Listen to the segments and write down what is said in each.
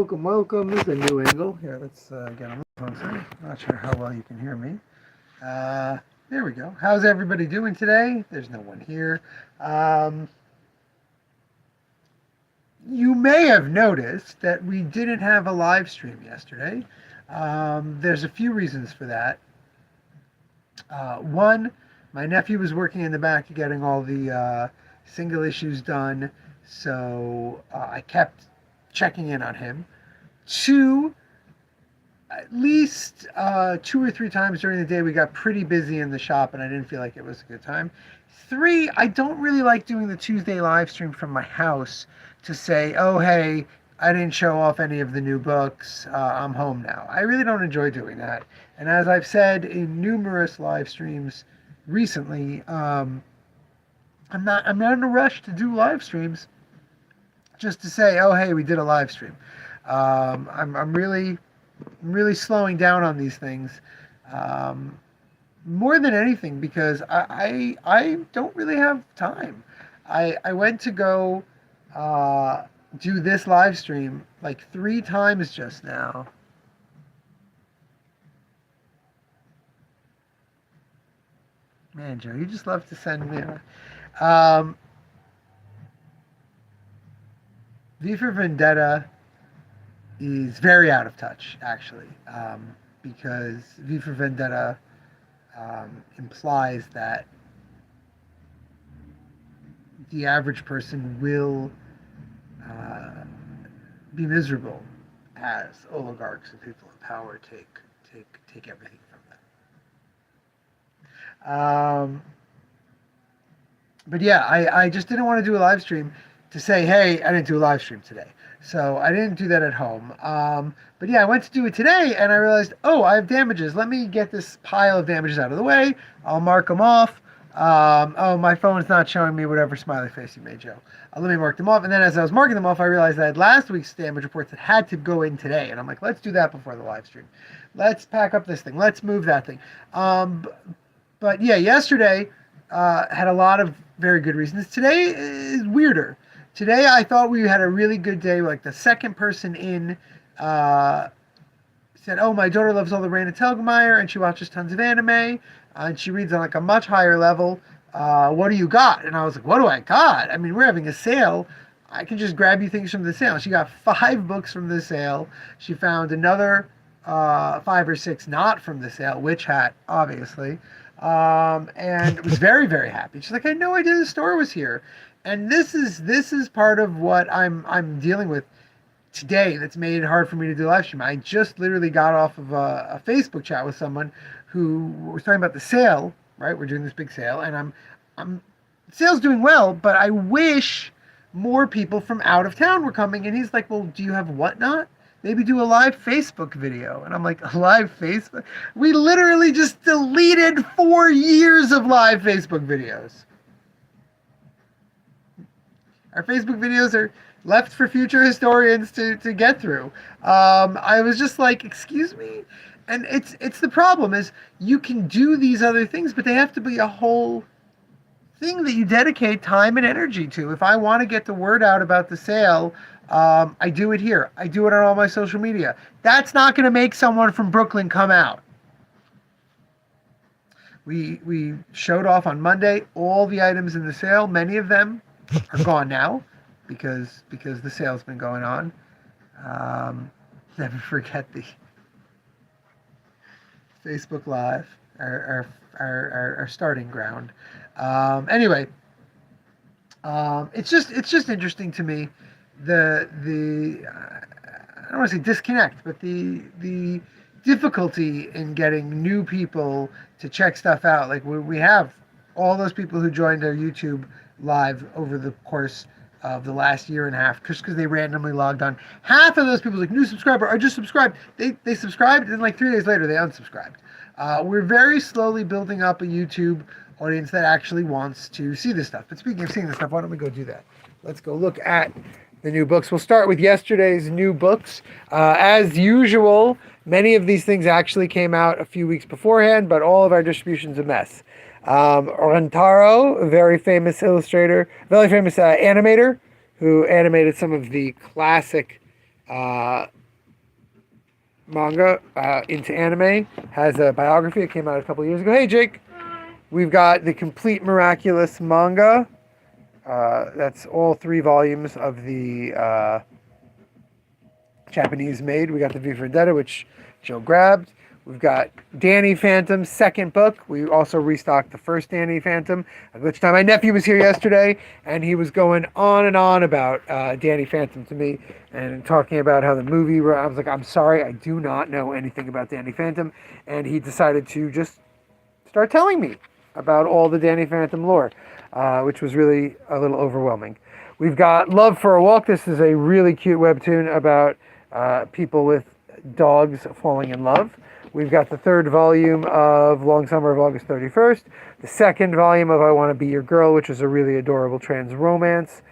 welcome. This is a new angle. Here, let's get on the phone. Sorry. Not sure how well you can hear me. There we go. How's everybody doing today? There's no one here. You may have noticed that we didn't have a live stream yesterday. There's a few reasons for that. One, my nephew was working in the back getting all the single issues done, so I kept checking in on him. Two, at least 2 or 3 times during the day we got pretty busy in the shop and I didn't feel like it was a good time. Three, I don't really like doing the Tuesday live stream from my house to say, oh hey, I didn't show off any of the new books, I'm home now. I really don't enjoy doing that. And as I've said in numerous live streams recently, I'm not in a rush to do live streams just to say, oh hey, we did a live stream. I'm really slowing down on these things, more than anything because I don't really have time. I went to go do this live stream like 3 times just now. Man, Joe, you just love to send me. V for Vendetta is very out of touch, actually, because V for Vendetta implies that the average person will be miserable as oligarchs and people in power take everything from them. But yeah, I just didn't want to do a live stream to say, hey, I didn't do a live stream today. So I didn't do that at home. But yeah, I went to do it today and I realized, oh, I have damages. Let me get this pile of damages out of the way. I'll mark them off. Oh, my phone's not showing me whatever smiley face you made, Joe. Let me mark them off. And then as I was marking them off, I realized I had last week's damage reports that had to go in today. And I'm like, let's do that before the live stream. Let's pack up this thing. Let's move that thing. But yeah, yesterday had a lot of very good reasons. Today is weirder. Today I thought we had a really good day. Like the second person in said, oh, my daughter loves all the Raina Telgemeier and she watches tons of anime and she reads on like a much higher level. What do you got? And I was like, what do I got? I mean, we're having a sale. I can just grab you things from the sale. She got 5 books from the sale. She found another 5 or 6 not from the sale. Witch Hat, obviously. And was very, very happy. She's like, I had no idea the store was here. And this is part of what I'm dealing with today that's made it hard for me to do live stream. I just literally got off of a Facebook chat with someone who was talking about the sale, right? We're doing this big sale and I'm sale's doing well, but I wish more people from out of town were coming. And he's like, well, do you have Whatnot? Maybe do a live Facebook video. And I'm like, a live Facebook? We literally just deleted 4 years of live Facebook videos. Our Facebook videos are left for future historians to get through. I was just like, excuse me? And it's the problem is you can do these other things, but they have to be a whole thing that you dedicate time and energy to. If I want to get the word out about the sale, I do it here. I do it on all my social media. That's not going to make someone from Brooklyn come out. We showed off on Monday all the items in the sale. Many of them are gone now because the sale's been going on. Never forget the Facebook Live, our starting ground. Anyway, it's just interesting to me the I don't want to say disconnect, but the difficulty in getting new people to check stuff out. Like we have all those people who joined our YouTube live over the course of the last year and a half, just because they randomly logged on. Half of those people, like new subscriber, are just subscribed. They subscribed, and like 3 days later, they unsubscribed. We're very slowly building up a YouTube audience that actually wants to see this stuff. But speaking of seeing this stuff, why don't we go do that? Let's go look at the new books. We'll start with yesterday's new books. As usual, many of these things actually came out a few weeks beforehand, but all of our distribution's a mess. Rentaro, a very famous illustrator, very famous animator, who animated some of the classic manga into anime. Has a biography. It came out a couple years ago. Hey, Jake. We've got the Complete Miraculous manga. That's all 3 volumes of the Japanese made. We got the V for Vendetta, which Joe grabbed. We've got Danny Phantom's second book. We also restocked the first Danny Phantom, at which time my nephew was here yesterday, and he was going on and on about Danny Phantom to me and talking about how the movie, I was like, I'm sorry, I do not know anything about Danny Phantom. And he decided to just start telling me about all the Danny Phantom lore, which was really a little overwhelming. We've got Love for a Walk. This is a really cute webtoon about people with dogs falling in love. We've got the 3rd volume of Long Summer of August 31st, the 2nd volume of I Want to Be Your Girl, which is a really adorable trans romance.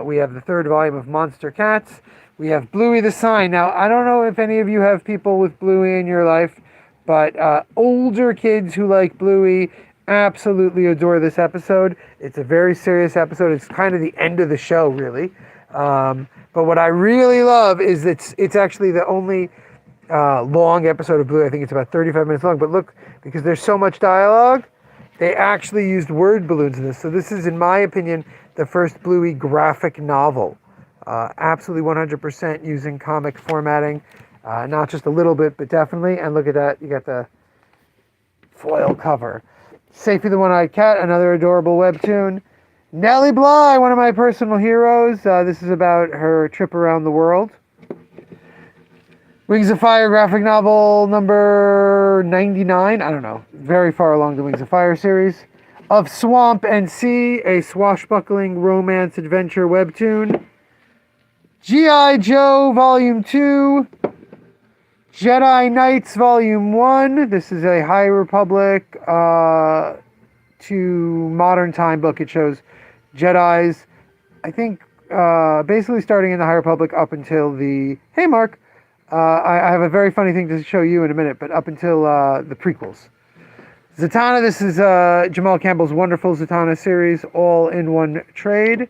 We have the 3rd volume of Monster Cats. We have Bluey the Sign. Now, I don't know if any of you have people with Bluey in your life, but older kids who like Bluey absolutely adore this episode. It's a very serious episode. It's kind of the end of the show, really. But what I really love is it's actually the only long episode of Bluey. I think it's about 35 minutes long. But look, because there's so much dialogue, they actually used word balloons in this. So this is, in my opinion, the first Bluey graphic novel. Absolutely 100% using comic formatting. Not just a little bit, but definitely. And look at that. You got the foil cover. Safety the One-Eyed Cat, another adorable webtoon. Nellie Bly, one of my personal heroes. This is about her trip around the world. Wings of Fire graphic novel number 99. I don't know. Very far along the Wings of Fire series. Of Swamp and Sea, a swashbuckling romance adventure webtoon. G.I. Joe Volume 2. Jedi Knights Volume 1. This is a High Republic to modern time book. It shows Jedis, I think, basically starting in the High Republic up until the... Hey, Mark. I have a very funny thing to show you in a minute, but up until the prequels. Zatanna, this is Jamal Campbell's wonderful Zatanna series, all in one trade.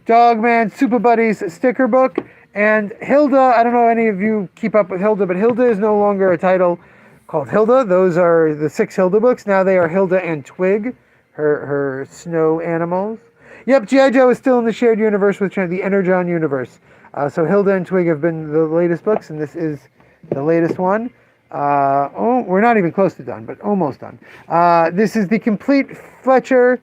Dogman Super Buddies sticker book. And Hilda, I don't know if any of you keep up with Hilda, but Hilda is no longer a title called Hilda. Those are the 6 Hilda books. Now they are Hilda and Twig, her snow animals. Yep, G.I. Joe is still in the shared universe with the Energon universe. So Hilda and Twig have been the latest books, and this is the latest one. We're not even close to done, but almost done. This is the complete Fletcher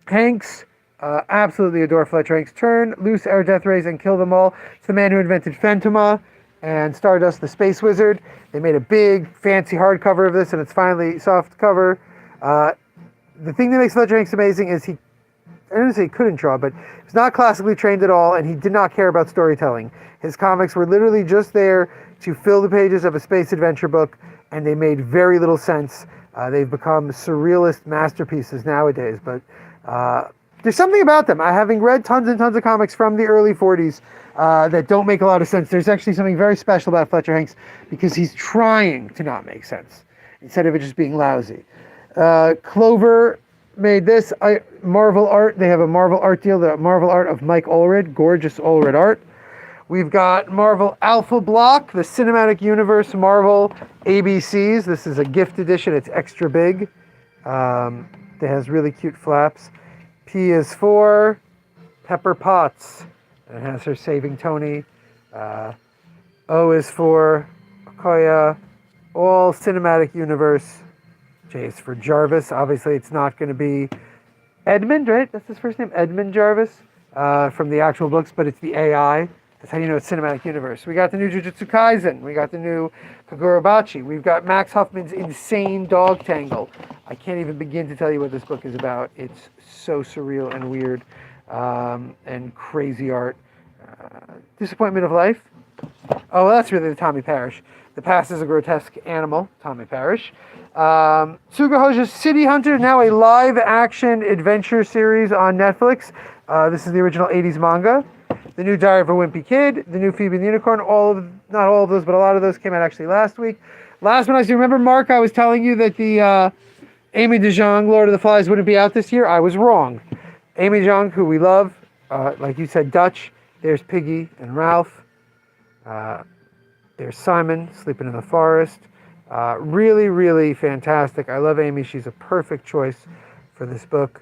Hanks. Absolutely adore Fletcher Hanks. Turn loose our death rays and kill them all. It's the man who invented Phantoma and Stardust the Space Wizard. They made a big, fancy hardcover of this, and it's finally soft cover. The thing that makes Fletcher Hanks amazing is I didn't say he couldn't draw, but he was not classically trained at all, and he did not care about storytelling. His comics were literally just there to fill the pages of a space adventure book, and they made very little sense. They've become surrealist masterpieces nowadays, but there's something about them. Having read tons and tons of comics from the early 40s that don't make a lot of sense, there's actually something very special about Fletcher Hanks because he's trying to not make sense instead of it just being lousy. Clover made this. Marvel Art. They have a Marvel Art deal. The Marvel Art of Mike Allred. Gorgeous Allred art. We've got Marvel Alpha Block, the Cinematic Universe Marvel ABCs. This is a gift edition. It's extra big. It has really cute flaps. P is for Pepper Potts. And it has her saving Tony. O is for Okoye. All Cinematic Universe. J is for Jarvis. Obviously, it's not going to be Edmund, right? That's his first name, Edmund Jarvis, from the actual books, but it's the AI. That's how you know it's Cinematic Universe. We got the new Jujutsu Kaisen. We got the new Kagurabachi. We've got Max Huffman's insane Dog Tangle. I can't even begin to tell you what this book is about. It's so surreal and weird and crazy art. Disappointment of Life. Oh, well, that's really the Tommy Parrish. The Past is a Grotesque Animal, Tommy Parrish. Tsuga City Hunter, now a live-action adventure series on Netflix. This is the original 80s manga. The new Diary of a Wimpy Kid, the new Phoebe the Unicorn, not all of those, but a lot of those came out actually last week. Last one, as you remember, Mark, I was telling you that the Amy DeJong, Lord of the Flies, wouldn't be out this year. I was wrong. Amy DeJong, who we love, like you said, Dutch, There's Piggy and Ralph. There's Simon sleeping in the forest. Really, really fantastic. I love Amy. She's a perfect choice for this book.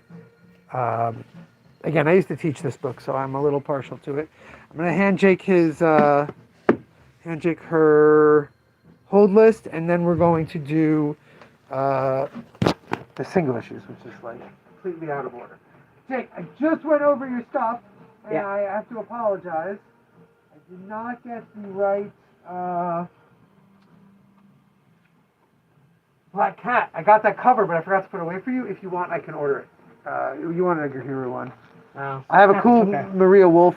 Again, I used to teach this book, so I'm a little partial to it. I'm going to handshake her hold list, and then we're going to do the single issues, which is like completely out of order. Jake, I just went over your stuff, and I have to apologize. I did not get the right Black Cat. I got that cover, but I forgot to put it away for you. If you want, I can order it. You wanted a Hero one. Oh. I have a cool Maria Wolf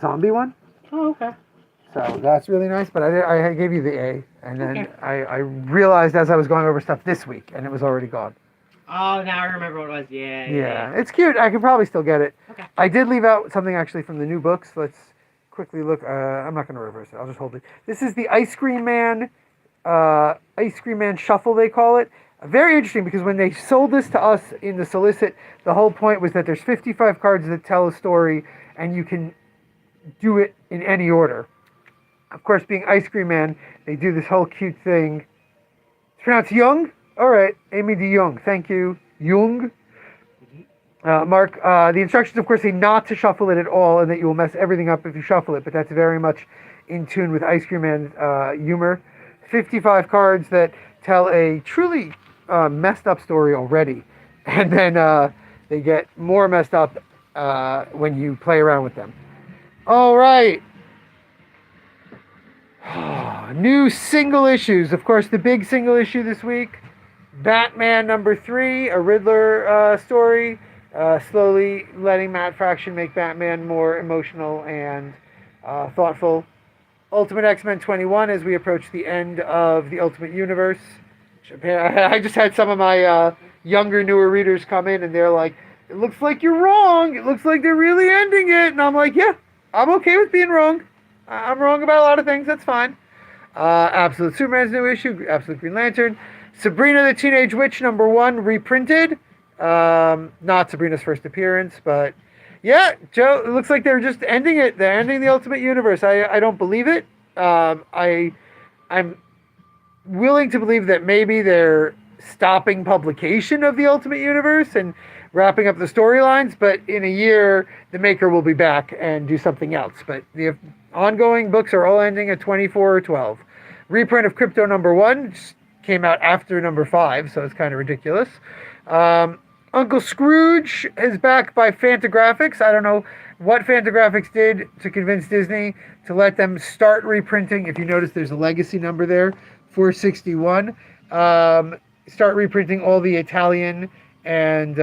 zombie one. Oh, okay. So that's really nice, but I gave you the A, and then I realized as I was going over stuff this week, and it was already gone. Oh, now I remember what it was. Yeah. It's cute. I could probably still get it. Okay. I did leave out something actually from the new books. Let's quickly look. I'm not going to reverse it. I'll just hold it. This is the Ice Cream Man Shuffle, they call it. Very interesting, because when they sold this to us in the solicit, the whole point was that there's 55 cards that tell a story, and you can do it in any order. Of course, being Ice Cream Man, they do this whole cute thing. It's pronounced Young? All right, Amy de Young. Thank you. Jung. Mark, the instructions, of course, say not to shuffle it at all, and that you will mess everything up if you shuffle it, but that's very much in tune with Ice Cream Man's humor. 55 cards that tell a truly messed up story already, and then they get more messed up when you play around with them. All right. New single issues. Of course, the big single issue this week, Batman #3, a Riddler story, slowly letting Matt Fraction make Batman more emotional and thoughtful. Ultimate X-Men 21 as we approach the end of the Ultimate Universe. I just had some of my younger, newer readers come in, and they're like, it looks like you're wrong. It looks like they're really ending it. And I'm like, yeah, I'm okay with being wrong. I'm wrong about a lot of things. That's fine. Absolute Superman's new issue. Absolute Green Lantern. Sabrina the Teenage Witch #1 reprinted. Not Sabrina's first appearance, but yeah, Joe, it looks like they're just ending it. They're ending the Ultimate Universe. I don't believe it. I'm willing to believe that maybe they're stopping publication of the Ultimate Universe and wrapping up the storylines, but in a year, the maker will be back and do something else. But the ongoing books are all ending at 24/12. Reprint of Crypto #1 came out after #5, so it's kind of ridiculous. Uncle Scrooge is back by Fantagraphics. I don't know what Fantagraphics did to convince Disney to let them start reprinting. If you notice, there's a legacy number there, 461. Start reprinting all the Italian and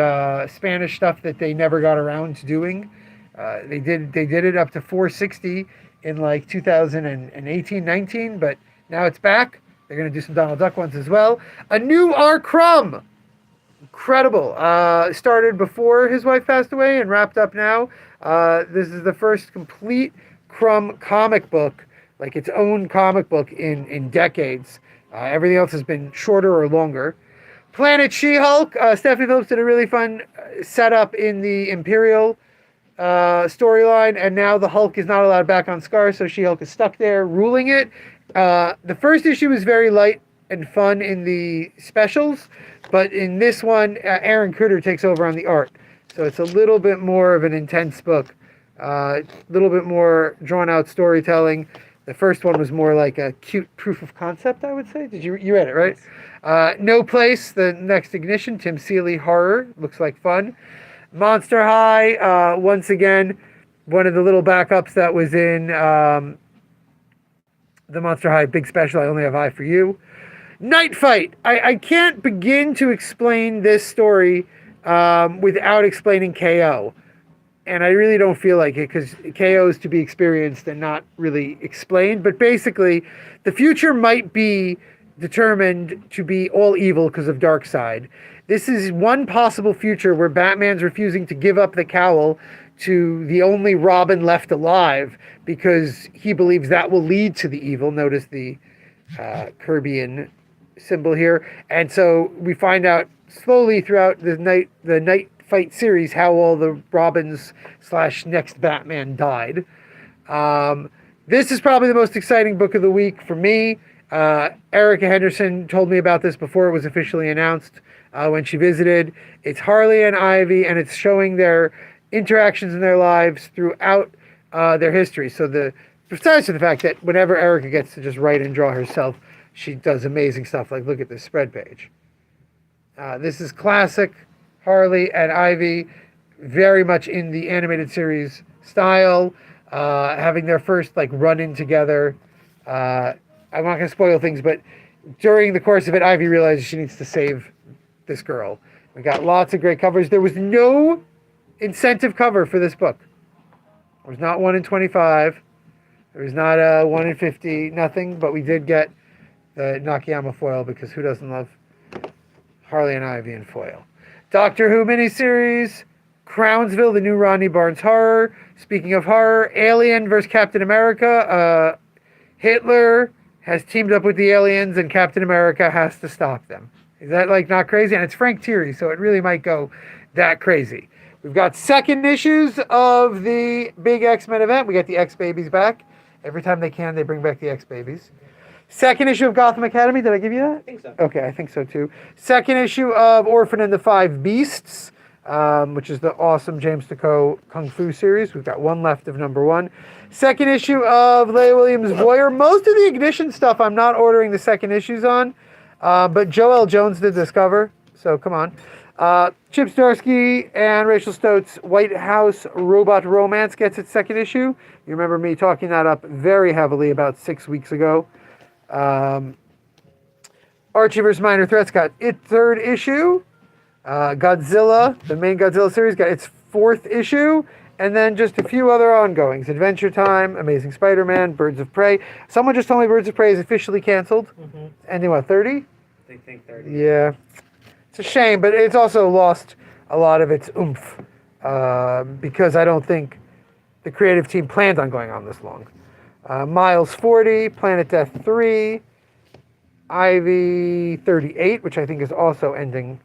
Spanish stuff that they never got around to doing. They did it up to 460 in like 2018-19, but now it's back. They're going to do some Donald Duck ones as well. A new R. Crumb. Incredible. Started before his wife passed away and wrapped up now. This is the first complete Crumb comic book, like its own comic book in decades. Everything else has been shorter or longer. Planet She-Hulk. Stephanie Phillips did a really fun setup in the Imperial storyline, and now the Hulk is not allowed back on Skar, so She-Hulk is stuck there ruling it. The first issue was very light and fun in the specials, but in this one, Aaron Kuder takes over on the art. So it's a little bit more of an intense book, a little bit more drawn out storytelling. The first one was more like a cute proof of concept, I would say. You read it, right? No Place, the next Ignition, Tim Seeley horror, looks like fun. Monster High, once again, one of the little backups that was in the Monster High big special, I Only Have Eye for You. Night Fight. I can't begin to explain this story without explaining KO. And I really don't feel like it, because KO is to be experienced and not really explained. But basically, the future might be determined to be all evil because of Darkseid. This is one possible future where Batman's refusing to give up the cowl to the only Robin left alive because he believes that will lead to the evil. Notice the Kirby-an symbol here. And so we find out slowly throughout the Night fight series how all the Robins / next Batman died. This is probably the most exciting book of the week for me. Erica Henderson told me about this before it was officially announced when she visited. It's Harley and Ivy, and it's showing their interactions in their lives throughout their history. So besides the fact that whenever Erica gets to just write and draw herself, she does amazing stuff. Like, look at this spread page. This is classic Harley and Ivy, very much in the animated series style, having their first like run-in together. I'm not going to spoil things, but during the course of it, Ivy realizes she needs to save this girl. We got lots of great covers. There was no incentive cover for this book. There was not 1 in 25. There was not a 1 in 50, nothing, but we did get the Nakayama foil because who doesn't love Harley and Ivy in foil? Doctor Who miniseries, Crownsville, the new Rodney Barnes horror. Speaking of horror, Alien versus Captain America. Hitler has teamed up with the aliens and Captain America has to stop them. Is that like not crazy? And it's Frank Thierry, so it really might go that crazy. We've got second issues of the big X-Men event. We got the X-Babies back. Every time they can, they bring back the X-Babies. Second issue of Gotham Academy. Did I give you that? I think so. Okay, I think so too. Second issue of Orphan and the Five Beasts, which is the awesome James Decaux Kung Fu series. We've got one left of number 1. Second issue of Leigh Williams' Voyeur. Most of the Ignition stuff I'm not ordering the second issues on, but Joel Jones did this cover, so come on. Chip Zdarsky and Rachel Stote's White House Robot Romance gets its second issue. You remember me talking that up very heavily about 6 weeks ago. Archie vs. Minor Threats got its third issue. Godzilla, the main Godzilla series, got its fourth issue. And then just a few other ongoings. Adventure Time, Amazing Spider-Man, Birds of Prey. Someone just told me Birds of Prey is officially canceled. Mm-hmm. Ending, what, 30? They think 30. Yeah. It's a shame, but it's also lost a lot of its oomph. Because I don't think the creative team planned on going on this long. Miles 40, Planet Death 3, Ivy 38, which I think is also ending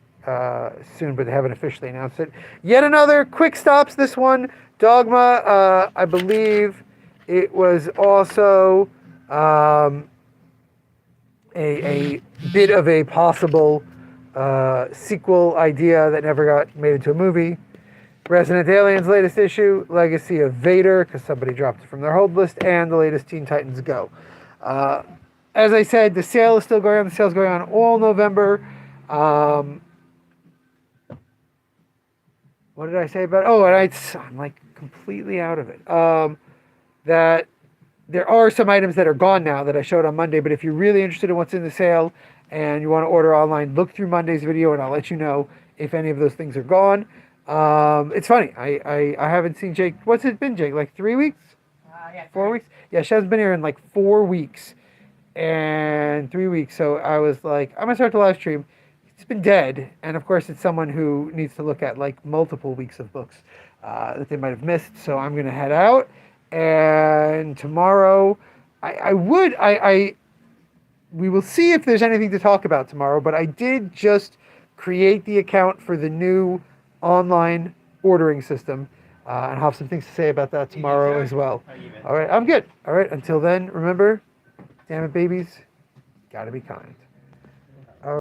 soon, but they haven't officially announced it. Yet another quick stops. This one, Dogma. I believe it was also a bit of a possible sequel idea that never got made into a movie. Resident Aliens latest issue, Legacy of Vader, because somebody dropped it from their hold list, and the latest Teen Titans Go. As I said, the sale is still going on. The sale's going on all November. What did I say about it? Oh, and I'm like completely out of it. That there are some items that are gone now that I showed on Monday, but if you're really interested in what's in the sale and you want to order online, look through Monday's video and I'll let you know if any of those things are gone. It's funny. I haven't seen Jake. What's it been, Jake? Like 3 weeks? Yeah. 4 weeks? Yeah, she hasn't been here in like 4 weeks and 3 weeks. So I was like, I'm going to start the live stream. It's been dead. And of course, it's someone who needs to look at like multiple weeks of books that they might have missed. So I'm going to head out. And tomorrow, we will see if there's anything to talk about tomorrow. But I did just create the account for the new online ordering system. And I'll have some things to say about that tomorrow as well. All right, I'm good. All right, until then, remember, damn it, babies, gotta be kind.